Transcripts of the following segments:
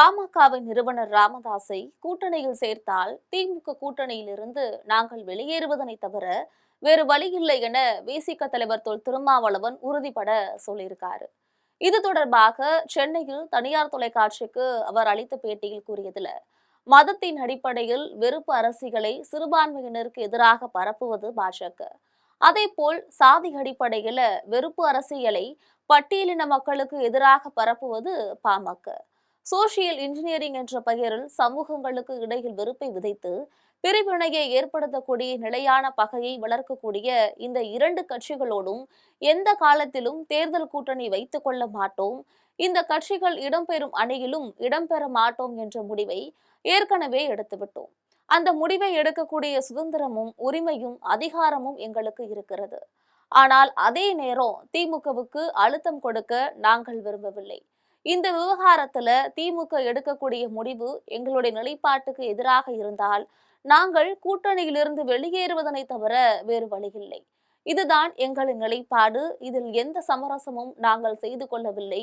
பாமகவின் நிறுவனர் ராமதாஸை கூட்டணியில் சேர்த்தால் திமுக கூட்டணியிலிருந்து நாங்கள் வெளியேறுவதனை தவிர வேறு வழியில்லை என விசிக தலைவர் தொல் திருமாவளவன் உறுதிபட சொல்லியிருக்காரு. இது தொடர்பாக சென்னையில் தனியார் தொலைக்காட்சிக்கு அவர் அளித்த பேட்டியில் கூறியதுல, மதத்தின் அடிப்படையில் வெறுப்பு அரசியலை சிறுபான்மையினருக்கு எதிராக பரப்புவது பாஜக, அதேபோல் சாதி அடிப்படையில வெறுப்பு அரசியலை பட்டியலின மக்களுக்கு எதிராக பரப்புவது பாமக. சோசியல் இன்ஜினியரிங் என்ற பெயரில் சமூகங்களுக்கு இடையில் வெறுப்பை விதைத்து பிரிவினையை ஏற்படுத்தக்கூடிய நிலையான பகையை வளர்க்கக்கூடிய இந்த இரண்டு கட்சிகளோடும் எந்த காலத்திலும் தேர்தல் கூட்டணி வைத்துக் கொள்ள மாட்டோம், இந்த கட்சிகள் இடம்பெறும் அணியிலும் இடம்பெற மாட்டோம் என்ற முடிவை ஏற்கனவே எடுத்துவிட்டோம். அந்த முடிவை எடுக்கக்கூடிய சுதந்திரமும் உரிமையும் அதிகாரமும் எங்களுக்கு இருக்கிறது. ஆனால் அதே நேரம் திமுகவுக்கு அழுத்தம் கொடுக்க நாங்கள் விரும்பவில்லை. இந்த விவகாரத்துல திமுக எடுக்கக்கூடிய முடிவு எங்களுடைய நிலைப்பாட்டுக்கு எதிராக இருந்தால் நாங்கள் கூட்டணியிலிருந்து வெளியேறுவதனை தவிர வேறு வழியில்லை. இதுதான் எங்களின் நிலைப்பாடு. இதில் எந்த சமரசமும் நாங்கள் செய்து கொள்ளவில்லை.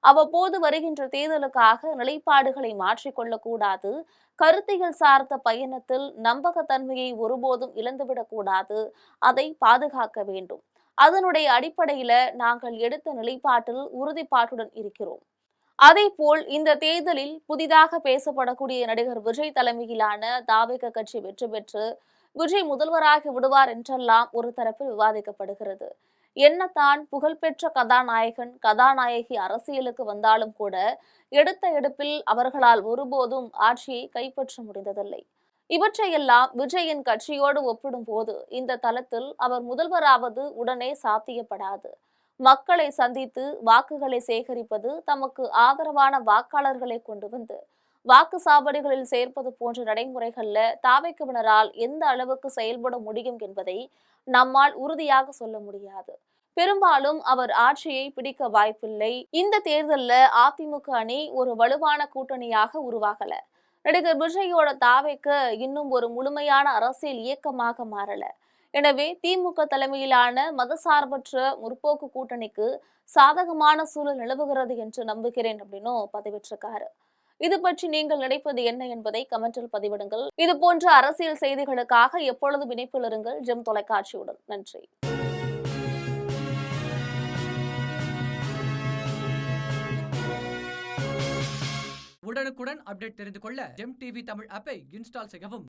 அவ்வப்போது வருகின்ற தேர்தலுக்காக நிலைப்பாடுகளை மாற்றிக்கொள்ளக்கூடாது. கருத்தியல் சார்ந்த பயணத்தில் நம்பகத்தன்மையை ஒருபோதும் இழந்துவிடக்கூடாது. அதை பாதுகாக்க வேண்டும். அதனுடைய அடிப்படையில நாங்கள் எடுத்த நிலைப்பாட்டில் உறுதிப்பாட்டுடன் இருக்கிறோம். அதேபோல் இந்த தேர்தலில் புதிதாக பேசப்படக்கூடிய நடிகர் விஜய் தலைமையிலான தாவேக கட்சி வெற்றி பெற்று விஜய் முதல்வராகி விடுவார் என்றெல்லாம் ஒரு தரப்பில் விவாதிக்கப்படுகிறது. என்னத்தான் புகழ்பெற்ற கதாநாயகி அரசியலுக்கு வந்தாலும் கூட எடுத்த எடுப்பில் அவர்களால் ஒருபோதும் ஆட்சியை கைப்பற்ற முடிந்ததில்லை. இவற்றையெல்லாம் விஜயின் கட்சியோடு ஒப்பிடும் போது இந்த தளத்தில் அவர் முதல்வராவது உடனே சாத்தியப்படாது. மக்களை சந்தித்து வாக்குகளை சேகரிப்பது, தமக்கு ஆதரவான வாக்காளர்களை கொண்டு வந்து வாக்கு சாவடிகளில் சேர்ப்பது போன்ற நடைமுறைகள்ல தாவேக்கவினரால் எந்த அளவுக்கு செயல்பட முடியும் என்பதை நம்மால் உறுதியாக சொல்ல முடியாது. பெரும்பாலும் அவர் ஆட்சியை பிடிக்க வாய்ப்பில்லை. இந்த தேர்தல்ல அதிமுக அணி ஒரு வலுவான கூட்டணியாக உருவாகல. நடிகர் விஜயோட தாவேக்க இன்னும் ஒரு முழுமையான அரசியல் இயக்கமாக மாறல. எனவே திமுக தலைமையிலான மதசார்பற்ற முற்போக்கு கூட்டணிக்கு சாதகமான சூழல் நிலவுகிறது என்று நம்புகிறேன் அப்படின்னு பதிவிட்டிருக்காரு. இது பற்றி நீங்கள் நினைப்பது என்ன என்பதை கமெண்டில் பதிவிடுங்கள். இது போன்ற அரசியல் செய்திகளுக்காக எப்பொழுதும் இணைப்பில் இருங்கள் ஜெம் தொலைக்காட்சியுடன். நன்றி. உடனுக்குடன் அப்டேட் தெரிந்து கொள்ள ஜெம் டிவி தமிழ் ஆப்பை இன்ஸ்டால் செய்யவும்.